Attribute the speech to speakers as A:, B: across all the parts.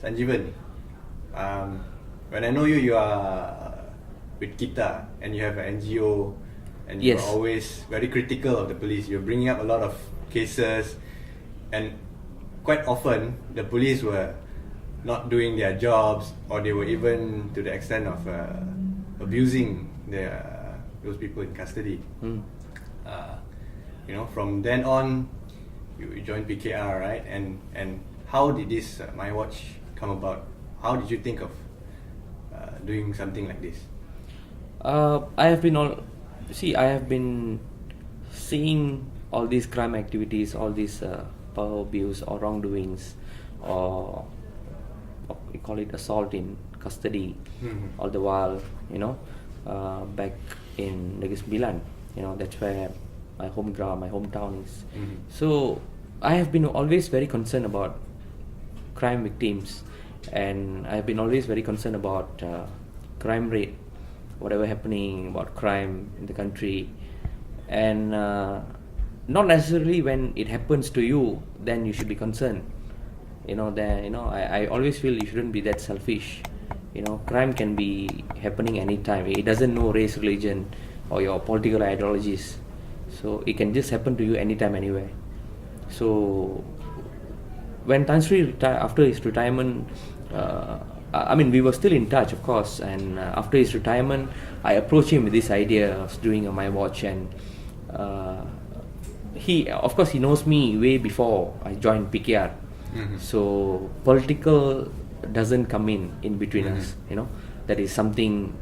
A: Sanjeevan, when I know you, you are with Kita and you have an NGO and you
B: Yes.
A: are always very critical of the police. You're bringing up a lot of cases and quite often the police were not doing their jobs or they were even to the extent of abusing those people in custody. From then on, you joined PKR, right? And how did this My Watch come about? How did you think of doing something like this?
B: I have been seeing all these crime activities, all these power abuse or wrongdoings, or we call it assault in custody, all the while, back in Negeri Sembilan, that's where my hometown is. So I have been always very concerned about crime victims, and I have been always very concerned about crime rate, whatever happening about crime in the country, and not necessarily when it happens to you, then you should be concerned. I always feel you shouldn't be that selfish. Crime can be happening anytime. It doesn't know race, religion, or your political ideologies. So it can just happen to you anytime, anywhere. So when Tan Sri retired, after his retirement, we were still in touch, of course. And after his retirement, I approached him with this idea of doing a My Watch, and he knows me way before I joined PKR. So political doesn't come in between us. That is something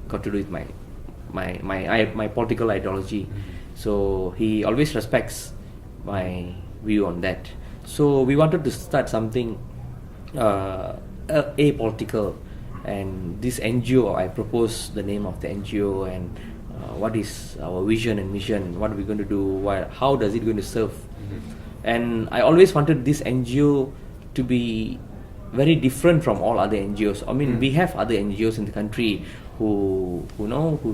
B: got to do with my political ideology. So he always respects my view on that. So we wanted to start something apolitical, and this NGO, I proposed the name of the NGO and what is our vision and mission, what are we going to do, how does it going to serve. And I always wanted this NGO to be very different from all other NGOs. We have other NGOs in the country who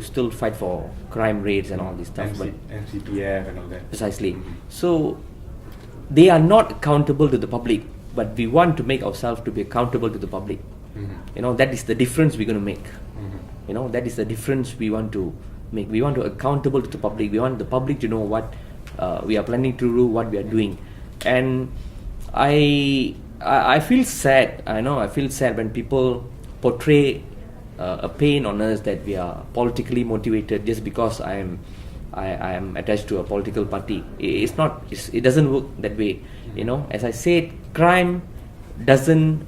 B: still fight for crime rates and all this stuff, but
A: MCPF and all that.
B: Precisely. So they are not accountable to the public, but we want to make ourselves to be accountable to the public. That is the difference we're going to make. That is the difference we want to make. We want to accountable to the public. We want the public to know what we are planning to do, what we are doing. And I feel sad. I feel sad when people portray a pain on us that we are politically motivated just because I am attached to a political party. It's not. It doesn't work that way. As I said, crime doesn't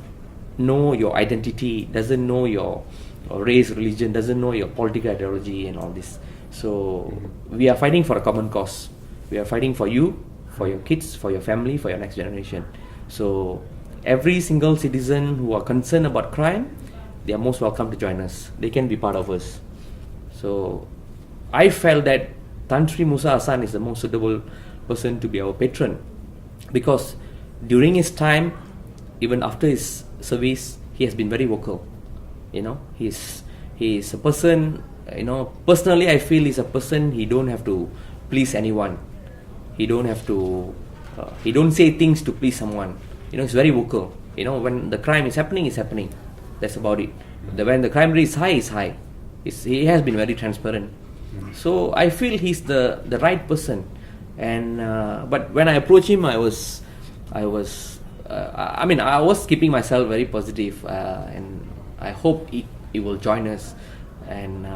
B: know your identity, doesn't know your race, religion, doesn't know your political ideology and all this. So we are fighting for a common cause. We are fighting for you, for your kids, for your family, for your next generation. So every single citizen who are concerned about crime, they are most welcome to join us. They can be part of us. So I felt that Tan Sri Musa Hasan is the most suitable person to be our patron, because during his time, even after his service, he has been very vocal. He is a person. Personally, I feel he's a person. He don't have to please anyone. He don't have to. He don't say things to please someone. He's very vocal. When the crime is happening, it's happening. That's about it. When the crime rate is high, it's high. He has been very transparent. So I feel he's the right person. And but when I approached him, I was keeping myself very positive, and I hope he will join us. And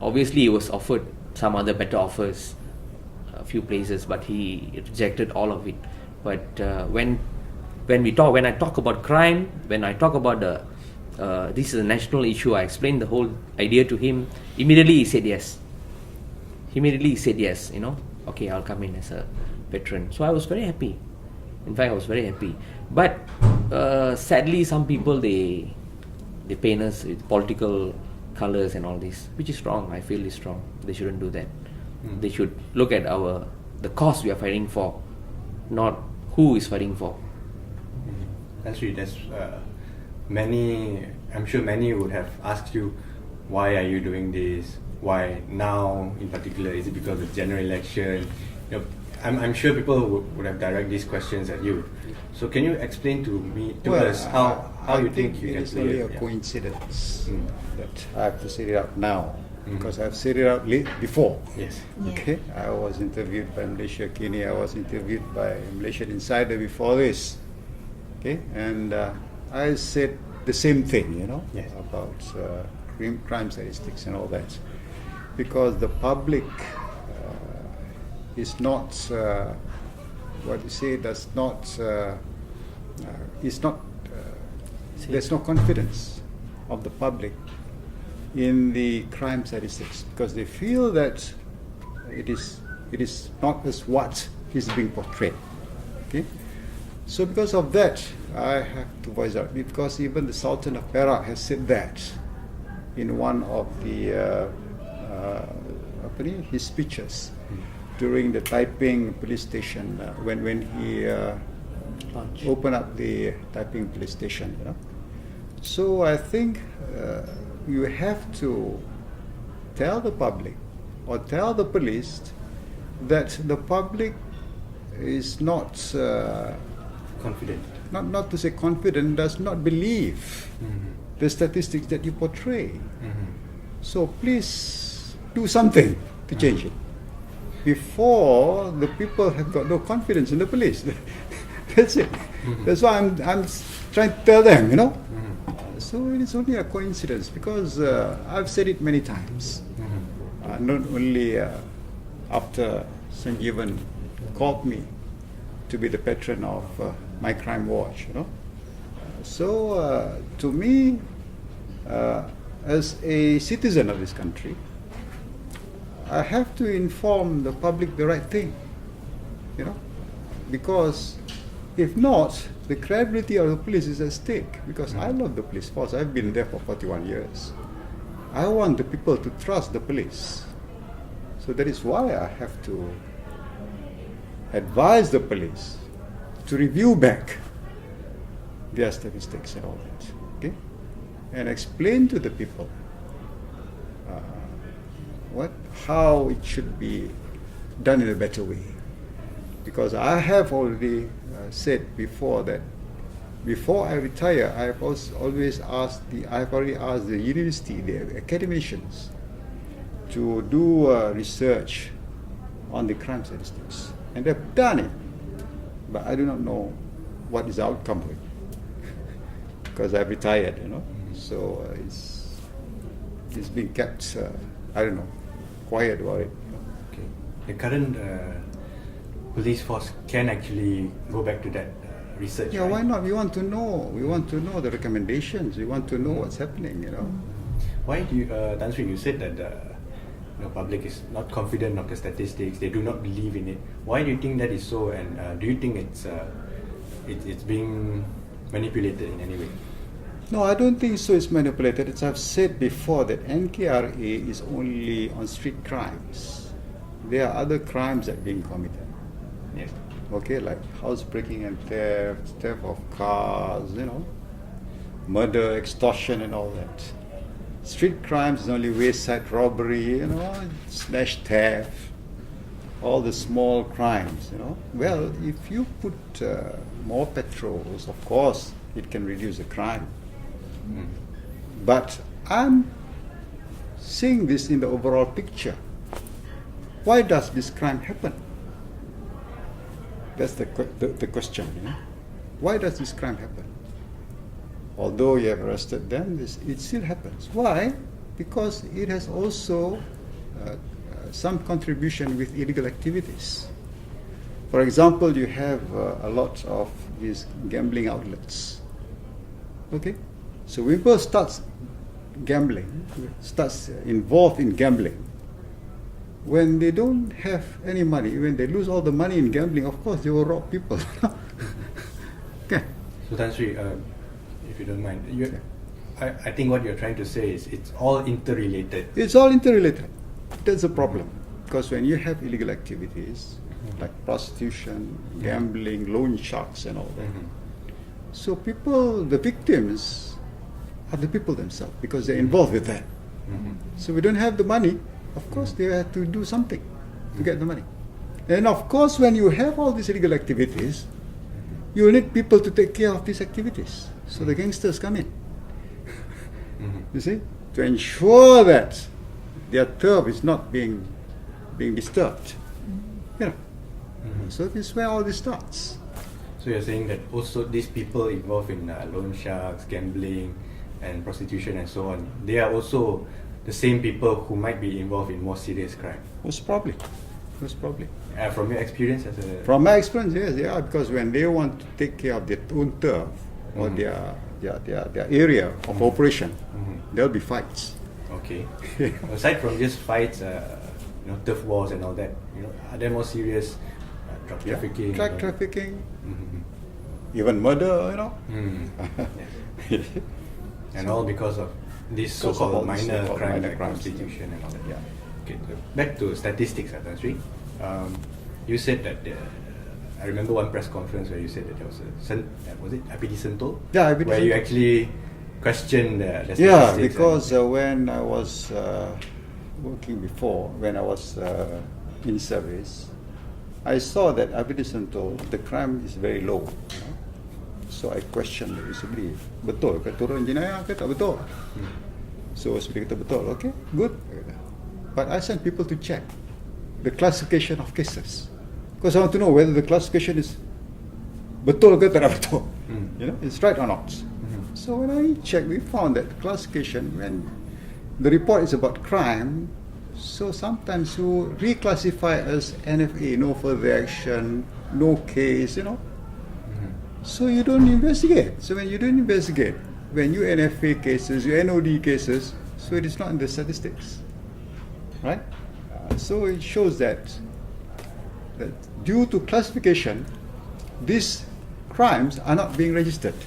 B: obviously, he was offered some other better offers, a few places, but he rejected all of it. But when I talk about crime, when I talk about this is a national issue, I explained the whole idea to him. Immediately he said yes. Okay, I'll come in as a veteran. So I was very happy. In fact, I was very happy. But sadly, some people they paint us with political colors and all this, which is wrong. I feel it's wrong. They shouldn't do that. They should look at the cause we are fighting for, not who is fighting for.
A: That's many. I'm sure many would have asked you, why are you doing this? Why now in particular? Is it because of general election? I'm sure people would have directed these questions at you. So can you explain to us how you think you can
C: it's
A: play
C: only
A: it?
C: a coincidence that I have to set it up now,
A: Mm-hmm.
C: because I've set it up before.
A: Yes.
C: Okay, I was interviewed by Malaysia Kini, I was interviewed by Malaysian Insider before this. Okay, and I said the same thing,
A: Yes.
C: about crime statistics and all that, because the public is not what you say does not is not there's no confidence of the public in the crime statistics, because they feel that it is not as what is being portrayed. Okay, so because of that, I have to voice out, because even the Sultan of Perak has said that in one of the his speeches during the Taiping police station, when he opened up the Taiping police station. So I think you have to tell the public or tell the police that the public is not
A: Confident.
C: not to say confident, does not believe the statistics that you portray. So please do something to change it before the people have got no confidence in the police. That's it. That's why I'm trying to tell them, So it is only a coincidence, because I've said it many times. Not only after Sanjeevan called me to be the patron of My Crime Watch, So to me, as a citizen of this country, I have to inform the public the right thing, because if not, the credibility of the police is at stake. Because I love the police force. I've been there for 41 years. I want the people to trust the police. So that is why I have to advise the police to review back their statistics and all that, okay, and explain to the people how it should be done in a better way. Because I have already said before that before I retire, I have always asked I've already asked the university, the academicians, to do research on the crime statistics, and they've done it, but I do not know what is the outcome of it because I've retired, So it's being kept, I don't know, quiet about it.
A: Okay. The current police force can actually go back to that research.
C: Yeah,
A: right?
C: why not? We want to know. We want to know the recommendations. We want to know what's happening.
A: Why do you, Tan Sri, you said that the public is not confident of the statistics. They do not believe in it. Why do you think that is so? And do you think it's being manipulated in any way?
C: No, I don't think so. It's manipulated. As I've said before, that NKRA is only on street crimes. There are other crimes that are being committed.
A: Yes.
C: Okay, like housebreaking and theft of cars, murder, extortion, and all that. Street crimes is only wayside robbery, smash theft, all the small crimes, Well, if you put more patrols, of course, it can reduce the crime. But I'm seeing this in the overall picture. Why does this crime happen? That's the question. Why does this crime happen? Although you have arrested them, it still happens. Why? Because it has also some contribution with illegal activities. For example, you have a lot of these gambling outlets. Okay? So when people starts involved in gambling, when they don't have any money, when they lose all the money in gambling, of course they will rob people. Okay.
A: So Tan Sri, if you don't mind, I think what you're trying to say is it's all interrelated.
C: It's all interrelated. That's the problem. Because when you have illegal activities like prostitution, gambling, loan sharks, and all that, so people, the victims, are the people themselves because they're involved with that. So we don't have the money. Of course, they have to do something to get the money. And of course, when you have all these illegal activities, you need people to take care of these activities. So the gangsters come in. You see, to ensure that their turf is not being disturbed. You know. So this is where all this starts.
A: So you're saying that also these people involved in loan sharks, gambling, and prostitution and so on, they are also the same people who might be involved in more serious crime.
C: Most probably.
A: From your experience as a...
C: From my experience, yes, yeah, because when they want to take care of their own turf or their area of operation, there'll be fights.
A: Okay. Aside from just fights, turf wars and all that, are there more serious drug trafficking?
C: Drug trafficking, even murder,
A: Yes. And all because of this so-called minor crime like prostitution and all that.
C: Yeah.
A: Okay, so back to statistics, Tan Sri. You said that I remember one press conference where you said that there was was it IPD Sentul?
C: Yeah, IPD
A: where you
C: Sentul.
A: actually questioned the statistics.
C: Yeah, because when I was working before, when I was in service, I saw that IPD Sentul, the crime is very low. So I questioned basically, betul ke turun jenayah ke tak betul? So seperti kata betul, okay, good. But I sent people to check the classification of cases, because I want to know whether the classification is betul ke tak betul. It's right or not. So when I checked, we found that the classification, when the report is about crime, so sometimes you reclassify as NFA, no further action, no case, So you don't investigate. So when you don't investigate, when you NFA cases, you NOD cases, so it is not in the statistics, right? So it shows that due to classification, these crimes are not being registered.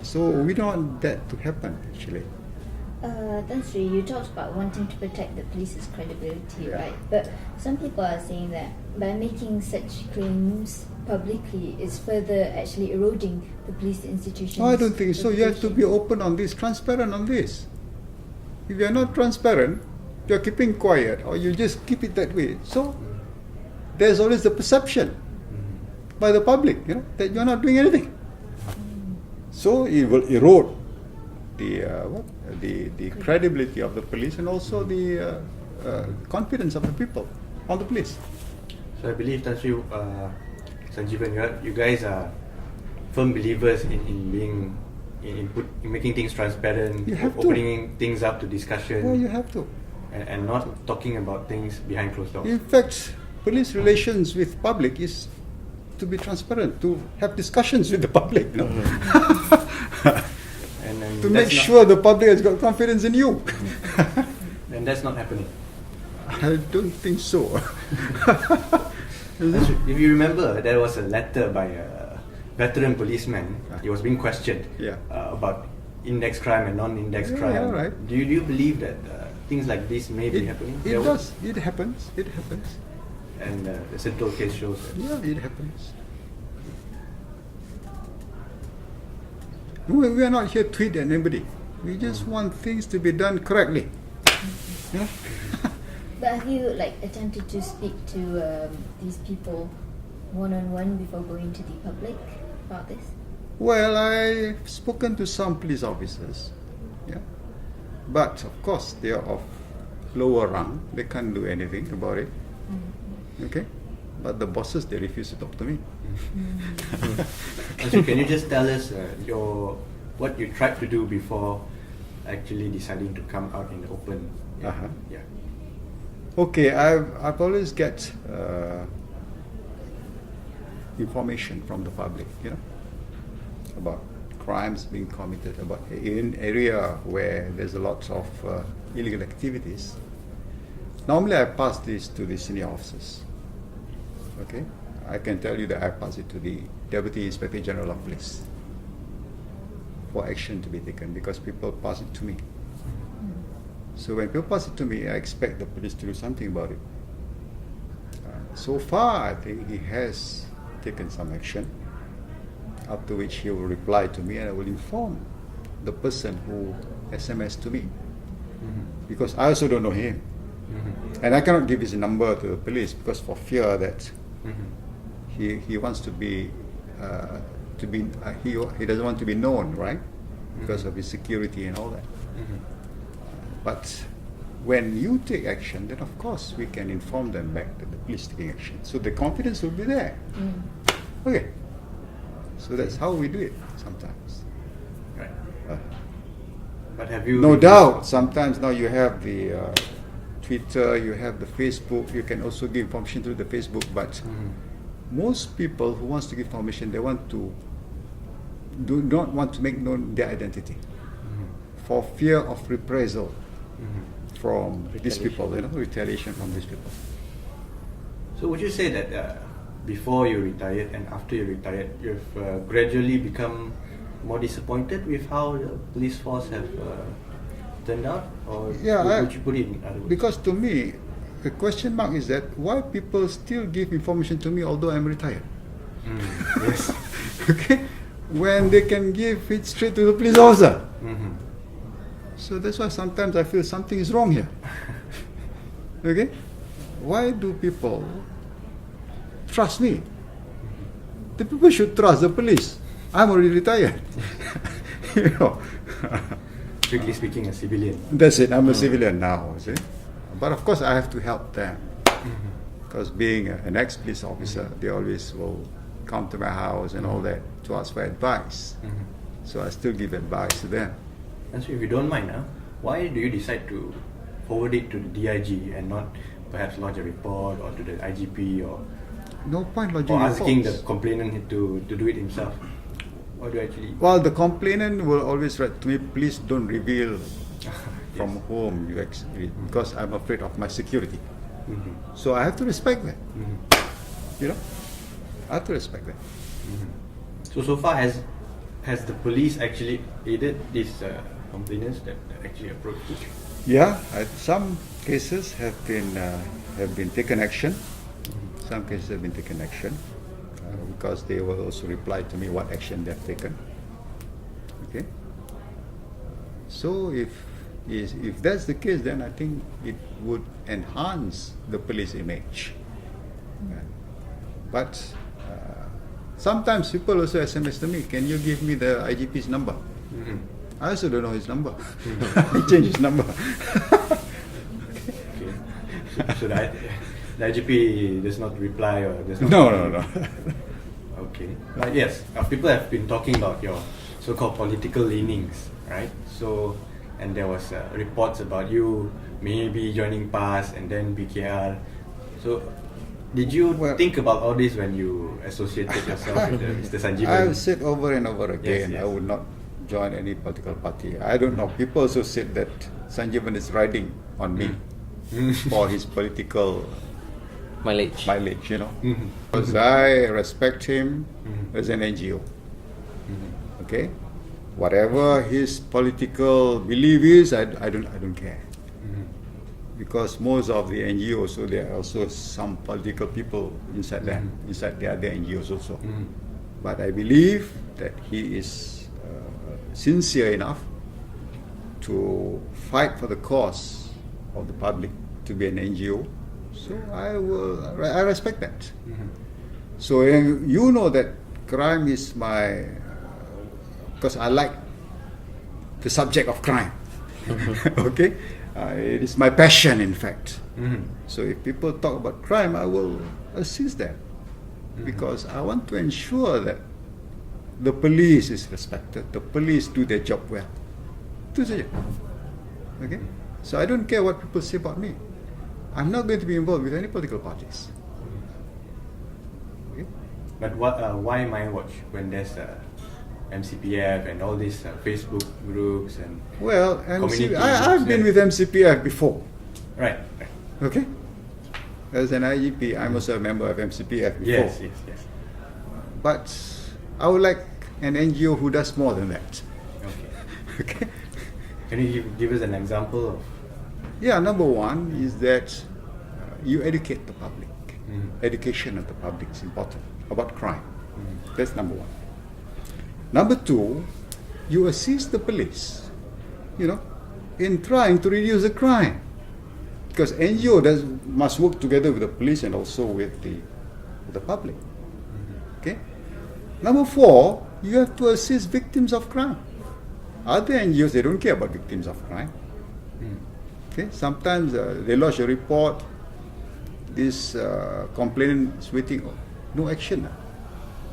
C: So we don't want that to happen actually.
D: Tan Sri, you talked about wanting to protect the police's credibility,
C: Yeah.
D: right? But some people are saying that by making such claims publicly is further actually eroding the police institution.
C: No, I don't think so. You have to be open on this, transparent on this. If you are not transparent, you are keeping quiet, or you just keep it that way. So there's always the perception by the public, that you are not doing anything. So it will erode the credibility of the police and also the confidence of the people on the police.
A: So I believe, Tan Sri, Sanjeevan, you guys are firm believers in making things transparent,
C: You have to.
A: opening things up to discussion.
C: Yeah, you have to.
A: And not talking about things behind closed doors.
C: In fact, police relations with public is to be transparent, to have discussions with the public,
A: And
C: to make sure the public has got confidence in you.
A: And that's not happening.
C: I don't think so.
A: If you remember, there was a letter by a veteran policeman. He was being questioned about index crime and non-index crime.
C: Yeah, right.
A: Do you believe that things like this may be happening?
C: It does. It happens. It happens.
A: And the Central case shows that.
C: Yeah, it happens. We are not here to tweet anybody. We just want things to be done correctly.
D: But have you attempted to speak to these people one-on-one before going to the public about this?
C: Well, I've spoken to some police officers, but of course they are of lower rank. They can't do anything about it. Okay, but the bosses, they refuse to talk to me.
A: So can you just tell us what you tried to do before actually deciding to come out in the open? Yeah.
C: Okay, I've always get information from the public, about crimes being committed, about in area where there's a lot of illegal activities. Normally, I pass this to the senior officers. Okay, I can tell you that I pass it to the Deputy Inspector General of Police for action to be taken, because people pass it to me. So when people pass it to me, I expect the police to do something about it. So far, I think he has taken some action, after which he will reply to me and I will inform the person who SMS to me. Because I also don't know him. And I cannot give his number to the police because for fear that
A: Mm-hmm.
C: he wants to be he doesn't want to be known, right? Because of his security and all that.
A: Mm-hmm.
C: But when you take action, then of course we can inform them back that the police taking action. So the confidence will be there. Okay. So that's how we do it sometimes.
A: Right.
C: Uh,
A: But have you?
C: No doubt, sometimes now you have the Twitter, you have the Facebook, you can also give information through the Facebook, but most people who wants to give information, they do not want to make known their identity for fear of reprisal from these people, retaliation from these people.
A: So would you say that before you retired and after you retired, you've gradually become more disappointed with how the police force have turned out, or would you put it in other words?
C: Because to me, the question mark is that why people still give information to me although I'm retired.
A: Yes.
C: Okay, when they can give it straight to the police officer. So that's why sometimes I feel something is wrong here. Okay, why do people trust me? The people should trust the police. I'm already retired. You know.
A: Strictly speaking, a civilian.
C: That's it. I'm a civilian now. See? But of course, I have to help them because being an ex-police officer, they always will come to my house and all that to ask for advice. So I still give advice to them.
A: And so, if you don't mind, why do you decide to forward it to the DIG and not perhaps lodge a report or to the IGP or
C: No point lodging
A: or asking the
C: reports.
A: complainant to do it himself? Or do you actually?
C: Well, the complainant will always write to me, please don't reveal from whom you actually, because I'm afraid of my security. So I have to respect that. You know, I have to respect that.
A: So far, has the police actually aided these complainants that actually approached you?
C: Yeah, some cases have been taken action. Some cases have been taken action because they will also reply to me what action they have taken. Okay. So if that's the case, then I think it would enhance the police image. But sometimes people also SMS to me, can you give me the IGP's number? I also don't know his number. He changed his number.
A: Okay. So the IGP does not reply or does not.
C: No.
A: Okay. Yes, people have been talking about your so-called political leanings, right? So, and there was reports about you maybe joining PAS and then PKR. So, did you think about all this when you associated yourself with Mr. Sanjeevan?
C: I've said over and over again,
A: Yes.
C: I would not join any political party. I don't know. People also said that Sanjeevan is riding on me for his political
B: Mileage.
C: mileage, Because I respect him as an NGO. Okay, whatever his political belief is, I don't care. Because most of the NGOs, so there are also some political people inside them, inside the other NGOs also. But I believe that he is sincere enough to fight for the cause of the public, to be an NGO. So I respect that. So you know that crime is my, because I like the subject of crime. Okay, it is my passion, in fact. So if people talk about crime, I will assist them because I want to ensure that the police is respected, the police do their job well. Okay, so I don't care what people say about me. I'm not going to be involved with any political parties. Okay?
A: But why My Watch when there's MCPF and all these Facebook groups and
C: Well,
A: community
C: I've
A: groups
C: been
A: there?
C: with MCPF before.
A: right.
C: Okay, as an IGP, I'm also a member of MCPF before.
A: Yes.
C: But I would like an NGO who does more than that.
A: Okay.
C: Okay.
A: Can you give us an example of?
C: Yeah, number one is that you educate the public. Education of the public is important about crime. That's number one. Number two, you assist the police, in trying to reduce the crime. because NGO must work together with the police and also with the public. Okay. Number 4, you have to assist victims of crime. Other NGOs, they don't care about victims of crime. Okay. Sometimes they lodge a report. This complainant is waiting, no action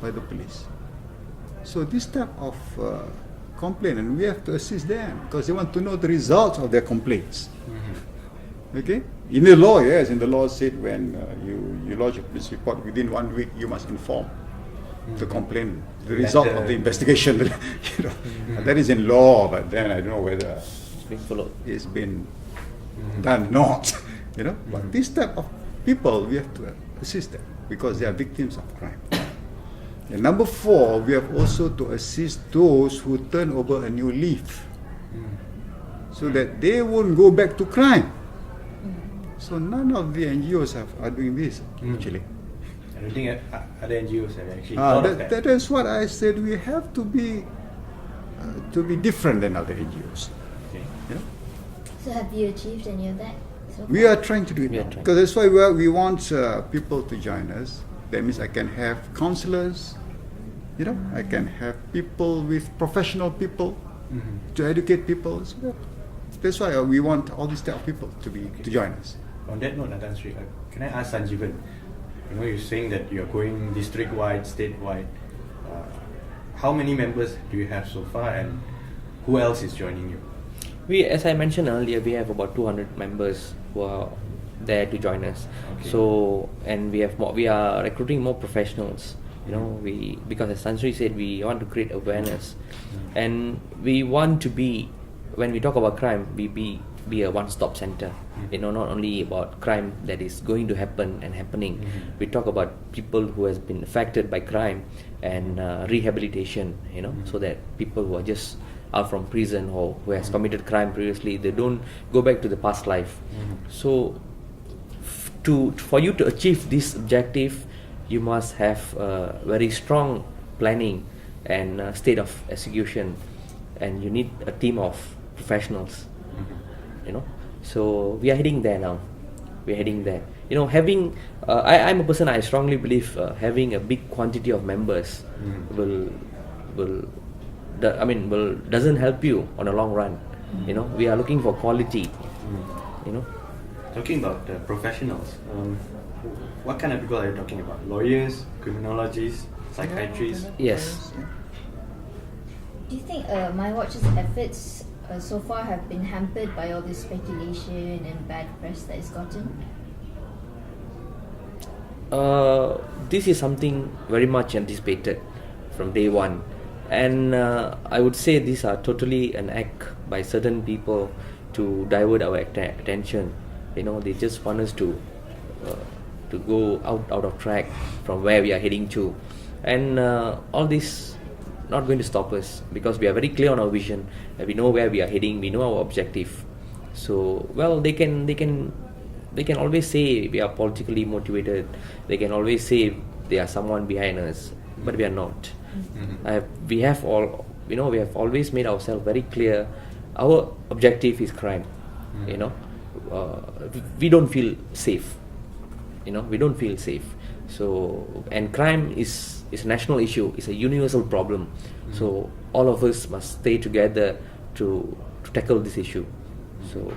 C: by the police. So this type of complainant, we have to assist them because they want to know the results of their complaints. Okay? In the law, yes, in the law said when you lodge a police report, within 1 week you must inform the complainant the result of the investigation. That is in law, but then I don't know whether it's been done or not. But this type of people, we have to assist them because they are victims of crime. And number 4, we have also to assist those who turn over a new leaf so that they won't go back to crime. So none of the NGOs are doing this actually.
A: I don't think other NGOs have actually thought of that.
C: That is what I said. We have to be different than other NGOs.
A: Okay.
C: Yeah?
D: So have you achieved any of that so far?
C: We are trying to do it now. Because that's why we want people to join us. That means I can have counselors, I can have people with professional people to educate people as well. That's why we want all these type of people to join us.
A: On that note, Tan Sri, can I ask Sanjeevan? You're saying that you're going district-wide, statewide. How many members do you have so far, and who else is joining you?
B: As I mentioned earlier, we have about 200 members who are there to join us.
A: Okay.
B: So, and we are recruiting more professionals. Because as Tan Sri said, we want to create awareness, and we want to be, when we talk about crime, we be a one-stop center. Not only about crime that is going to happen and happening. We talk about people who has been affected by crime and rehabilitation. So that people who are just out from prison or who has committed crime previously, they don't go back to the past life. So, for you to achieve this objective, you must have very strong planning and state of execution, and you need a team of professionals. So we are heading there now. We're heading there. Having I'm a person, I strongly believe having a big quantity of members doesn't help you on a long run. We are looking for quality.
A: Talking about professionals, what kind of people are you talking about? Lawyers, criminologists, psychiatrists?
B: Yes.
D: Do you think My Watch's efforts so far have been hampered by all this speculation and bad press that it's gotten?
B: This is something very much anticipated from day one, and I would say these are totally an act by certain people to divert our attention. They just want us to go out of track from where we are heading to, and all this not going to stop us because we are very clear on our vision and we know where we are heading, we know our objective. So they can always say we are politically motivated, they can always say they are someone behind us, but we are not. We have always made ourselves very clear. Our objective is crime. We don't feel safe. We don't feel safe. So, and crime is a national issue. It's a universal problem. So all of us must stay together to tackle this issue.
D: So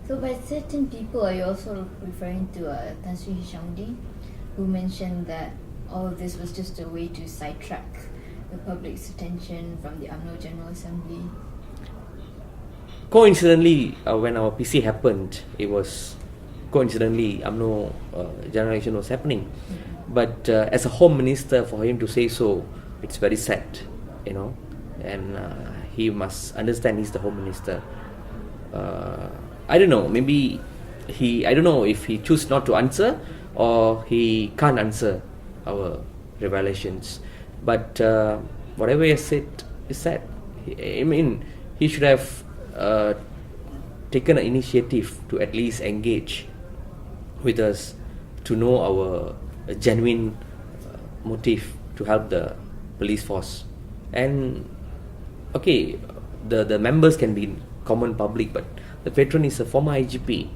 D: by certain people, are you also referring to Tan Sri Hishamuddin, who mentioned that all of this was just a way to sidetrack the public's attention from the UMNO General Assembly?
B: Coincidentally, when our PC happened, it was coincidentally UMNO general election was happening. But as a home minister, for him to say so, it's very sad, and he must understand he's the home minister. I don't know, maybe I don't know if he chooses not to answer or he can't answer our revelations. But whatever he has said is sad. He should have taken an initiative to at least engage with us to know our genuine motive to help the police force. And okay, the members can be common public, but the veteran is a former IGP,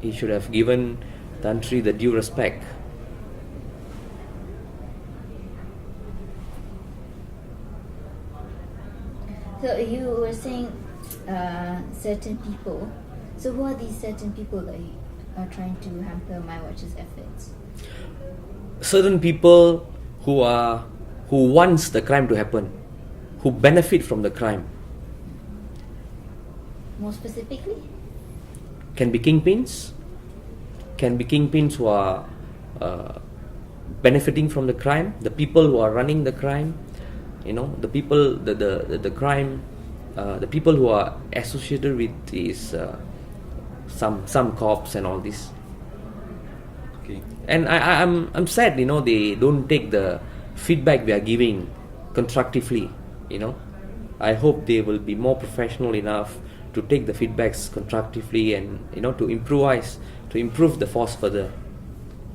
B: he should have given Tan Sri the due respect.
D: So you were saying certain people. So who are these certain people that are trying to hamper My Watch's efforts?
B: Certain people who wants the crime to happen, who benefit from the crime.
D: More specifically?
B: Can be kingpins who are benefiting from the crime, the people who are running the crime, the people, the crime, the people who are associated with these some cops and all this.
A: Okay.
B: And I'm sad, they don't take the feedback we are giving constructively. I hope they will be more professional enough to take the feedbacks constructively and to improve the force further.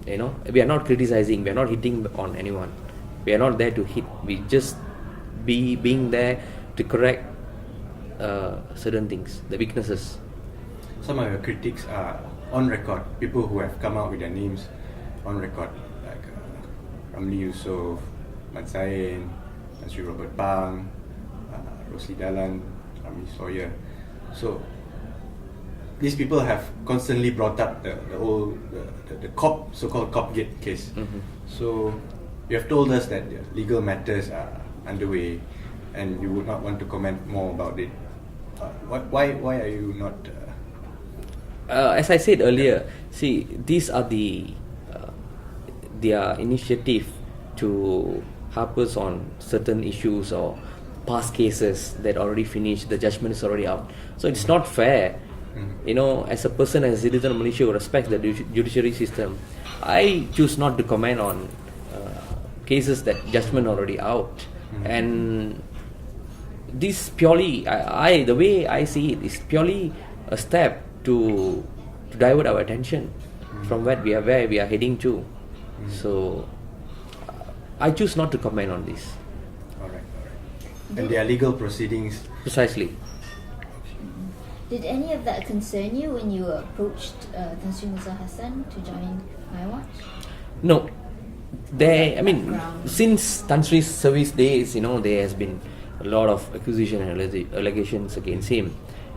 B: We are not criticizing, we are not hitting on anyone. We are not there to hit. We just being there to correct certain things, the weaknesses.
A: Some of your critics are on record, people who have come out with their names on record, like Ramli Yusof, Mat Zain, Tan Sri Robert Pang, Rosli Dalan, Ramli Sawyer. So these people have constantly brought up the whole the cop, so-called Copgate case.
B: Mm-hmm.
A: So you have told us that the legal matters are underway, and you would not want to comment more about it. Why are you not?
B: As I said earlier, see, these are their initiative to harpers on certain issues or past cases that already finished, the judgment is already out. So it's not fair. As a person, as a citizen of Malaysia who respects the judiciary system, I choose not to comment on cases that judgment already out. And this purely, the way I see it, is purely a step to divert our attention from where we are heading to. So I choose not to comment on this.
A: All right. And their legal proceedings.
B: Precisely.
D: Did any of that concern you when you approached Tan Sri Musa Hassan to join My Watch?
B: No.
D: Background.
B: Since Tan Sri's service days, there has been a lot of accusation and allegations against him.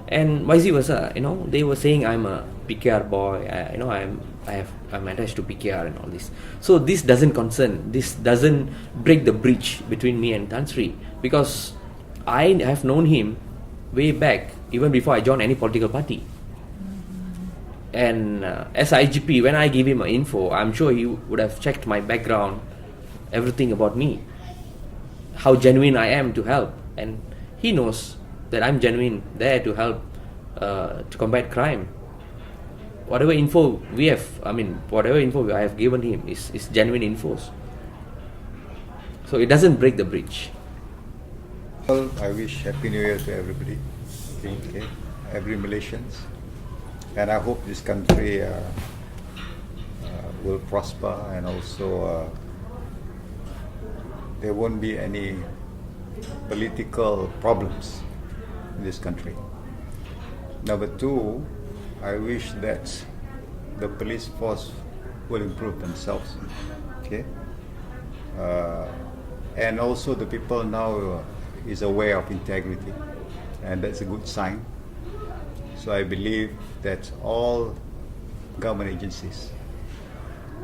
B: And vice versa, they were saying I'm a PKR boy, I'm attached to PKR and all this. So this doesn't break the bridge between me and Tan Sri, because I have known him way back, even before I joined any political party. And as IGP, when I gave him an info, I'm sure he would have checked my background, everything about me, how genuine I am to help. And he knows that I'm genuine there to help to combat crime. Whatever info I have given him is genuine infos. So it doesn't break the bridge.
C: Well, I wish Happy New Year to everybody, okay? Every Malaysians. And I hope this country will prosper, and also there won't be any political problems in this country. Number two, I wish that the police force will improve themselves, okay? And also the people now is aware of integrity, and that's a good sign. So I believe that all government agencies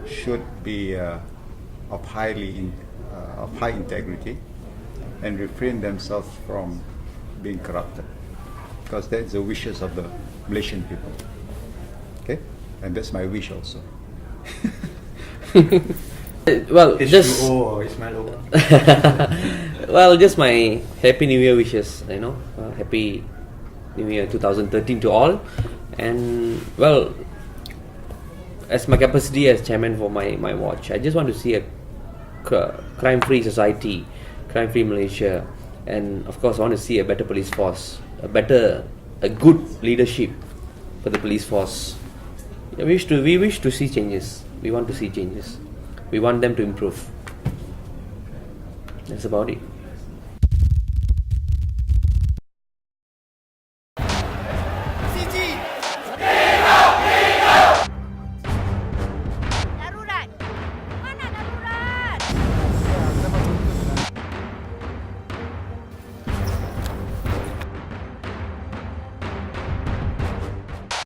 C: should be of high integrity and refrain themselves from being corrupted, because that's the wishes of the Malaysian people. Okay, and that's my wish also.
B: Well, just
A: H2O or Ismail O.
B: well, just my Happy New Year wishes. Happy New Year 2013 to all. And well, as my capacity as chairman for my watch, I just want to see a crime-free society, crime-free Malaysia, and of course I want to see a better police force, a good leadership for the police force. We wish to see changes. We want to see changes. We want them to improve. That's about it.